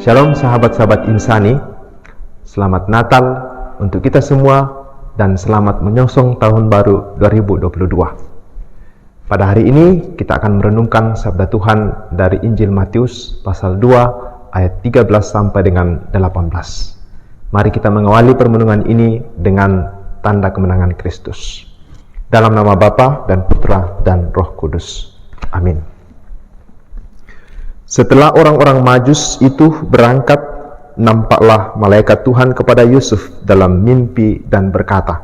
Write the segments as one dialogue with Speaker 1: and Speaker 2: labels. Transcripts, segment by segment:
Speaker 1: Shalom sahabat-sahabat insani, selamat Natal untuk kita semua dan selamat menyongsong tahun baru 2022. Pada hari ini kita akan merenungkan sabda Tuhan dari Injil Matius pasal 2 ayat 13 sampai dengan 18. Mari kita mengawali permenungan ini dengan tanda kemenangan Kristus. Dalam nama Bapa dan Putra dan Roh Kudus. Amin. Setelah orang-orang Majus itu berangkat, nampaklah malaikat Tuhan kepada Yusuf dalam mimpi dan berkata,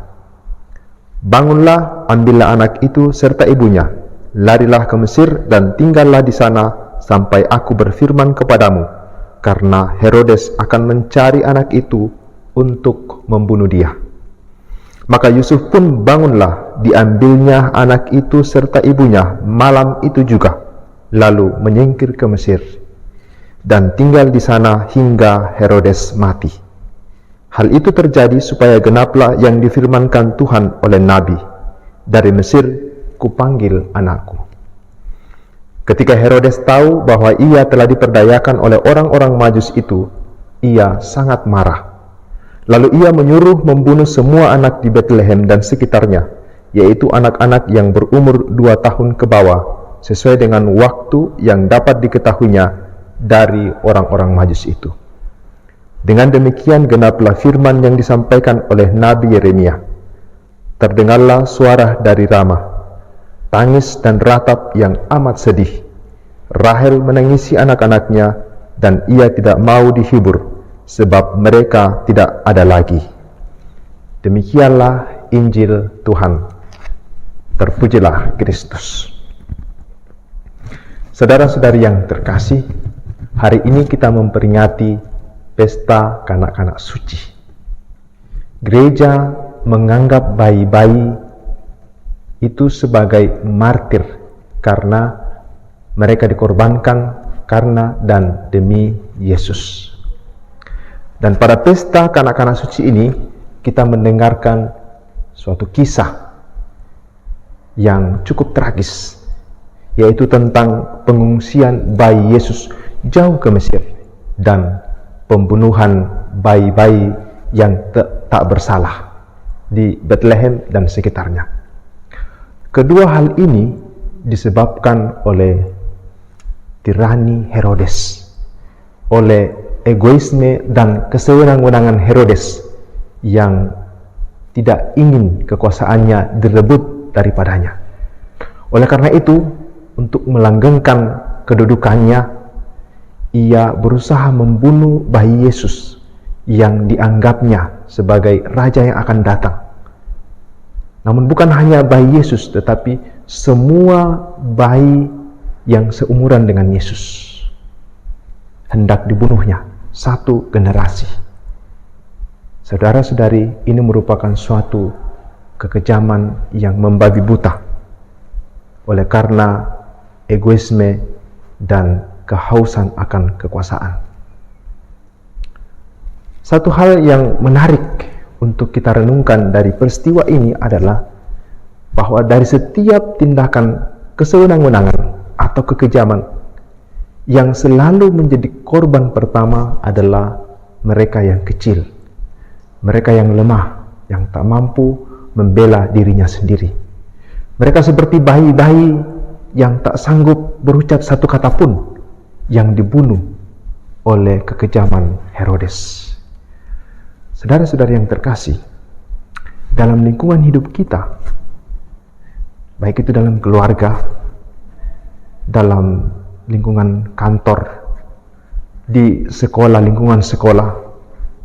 Speaker 1: "Bangunlah, ambillah anak itu serta ibunya, larilah ke Mesir dan tinggallah di sana sampai aku berfirman kepadamu, karena Herodes akan mencari anak itu untuk membunuh dia." Maka Yusuf pun bangunlah, diambilnya anak itu serta ibunya malam itu juga, lalu menyingkir ke Mesir dan tinggal di sana hingga Herodes mati. Hal itu terjadi supaya genaplah yang difirmankan Tuhan oleh Nabi, "Dari Mesir kupanggil anakku." Ketika Herodes tahu bahwa ia telah diperdayakan oleh orang-orang Majus itu, ia sangat marah. Lalu ia menyuruh membunuh semua anak di Betlehem dan sekitarnya, yaitu anak-anak yang berumur 2 tahun ke bawah, sesuai dengan waktu yang dapat diketahuinya dari orang-orang Majus itu. Dengan demikian genaplah firman yang disampaikan oleh Nabi Yeremia. Terdengarlah suara dari Rama, tangis dan ratap yang amat sedih. Rahel menangisi anak-anaknya dan ia tidak mau dihibur, sebab mereka tidak ada lagi. Demikianlah Injil Tuhan. Terpujilah Kristus. Saudara-saudari yang terkasih, hari ini kita memperingati pesta kanak-kanak suci. Gereja menganggap bayi-bayi itu sebagai martir karena mereka dikorbankan karena dan demi Yesus. Dan pada pesta kanak-kanak suci ini kita mendengarkan suatu kisah yang cukup tragis, yaitu tentang pengungsian bayi Yesus jauh ke Mesir dan pembunuhan bayi-bayi yang tak bersalah di Betlehem dan sekitarnya. Kedua hal ini disebabkan oleh tirani Herodes, oleh egoisme dan kesewenang-wenangan Herodes yang tidak ingin kekuasaannya direbut daripadanya. Oleh karena itu, untuk melanggengkan kedudukannya, ia berusaha membunuh bayi Yesus yang dianggapnya sebagai raja yang akan datang. Namun bukan hanya bayi Yesus, tetapi semua bayi yang seumuran dengan Yesus hendak dibunuhnya, satu generasi. Saudara-saudari, ini merupakan suatu kekejaman yang membabi buta oleh karena egoisme dan kehausan akan kekuasaan. Satu hal yang menarik untuk kita renungkan dari peristiwa ini adalah bahwa dari setiap tindakan kesewenang-wenangan atau kekejaman, yang selalu menjadi korban pertama adalah mereka yang kecil, mereka yang lemah, yang tak mampu membela dirinya sendiri. Mereka seperti bayi-bayi yang tak sanggup berucap satu kata pun, yang dibunuh oleh kekejaman Herodes. Saudara-saudari yang terkasih, dalam lingkungan hidup kita, baik itu dalam keluarga, dalam lingkungan kantor, di sekolah, lingkungan sekolah,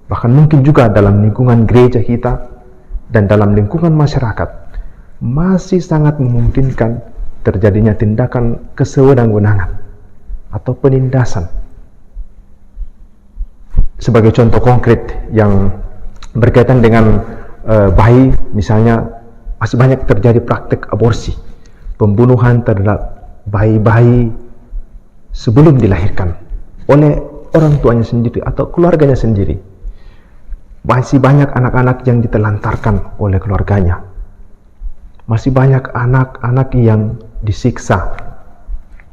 Speaker 1: bahkan mungkin juga dalam lingkungan gereja kita, dan dalam lingkungan masyarakat, masih sangat memungkinkan terjadinya tindakan kesewenang-wenangan atau penindasan. Sebagai contoh konkret yang berkaitan dengan bayi, misalnya masih banyak terjadi praktik aborsi, pembunuhan terhadap bayi-bayi sebelum dilahirkan oleh orang tuanya sendiri atau keluarganya sendiri. Masih banyak anak-anak yang ditelantarkan oleh keluarganya. Masih banyak anak-anak yang disiksa,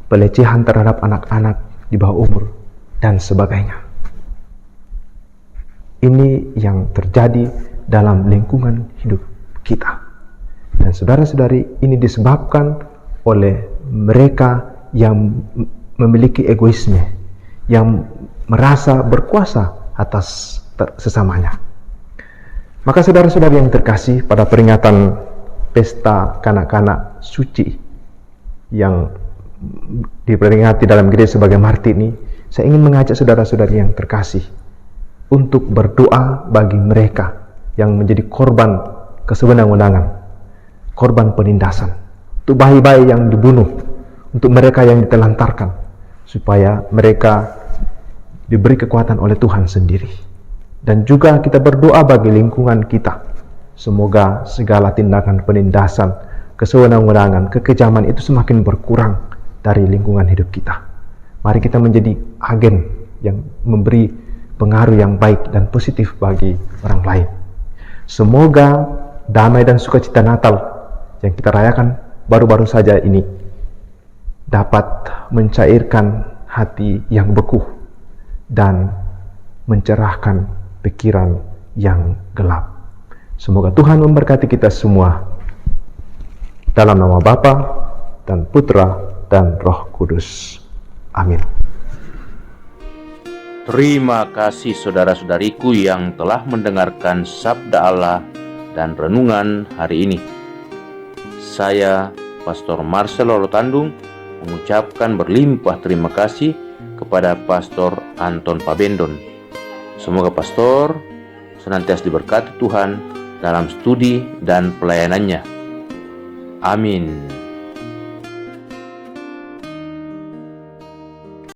Speaker 1: pelecehan terhadap anak-anak di bawah umur, dan sebagainya. Ini yang terjadi dalam lingkungan hidup kita. Dan saudara-saudari, ini disebabkan oleh mereka yang memiliki egoisme, yang merasa berkuasa atas sesamanya. Maka saudara-saudari yang terkasih, pada peringatan pesta kanak-kanak suci yang diperingati dalam gereja sebagai Martir ini, saya ingin mengajak saudara-saudari yang terkasih untuk berdoa bagi mereka yang menjadi korban kesewenang-wenangan, korban penindasan, untuk bayi-bayi yang dibunuh, untuk mereka yang ditelantarkan, supaya mereka diberi kekuatan oleh Tuhan sendiri. Dan juga kita berdoa bagi lingkungan kita, semoga segala tindakan penindasan, kesewenang-wenangan, kekejaman itu semakin berkurang dari lingkungan hidup kita. Mari kita menjadi agen yang memberi pengaruh yang baik dan positif bagi orang lain. Semoga damai dan sukacita Natal yang kita rayakan baru-baru saja ini dapat mencairkan hati yang beku dan mencerahkan pikiran yang gelap. Semoga Tuhan memberkati kita semua. Dalam nama Bapa dan Putra dan Roh Kudus. Amin.
Speaker 2: Terima kasih saudara-saudariku yang telah mendengarkan sabda Allah dan renungan hari ini. Saya, Pastor Marcelo Rotandung, mengucapkan berlimpah terima kasih kepada Pastor Anton Pabendon. Semoga Pastor senantiasa diberkati Tuhan dalam studi dan pelayanannya. Amin.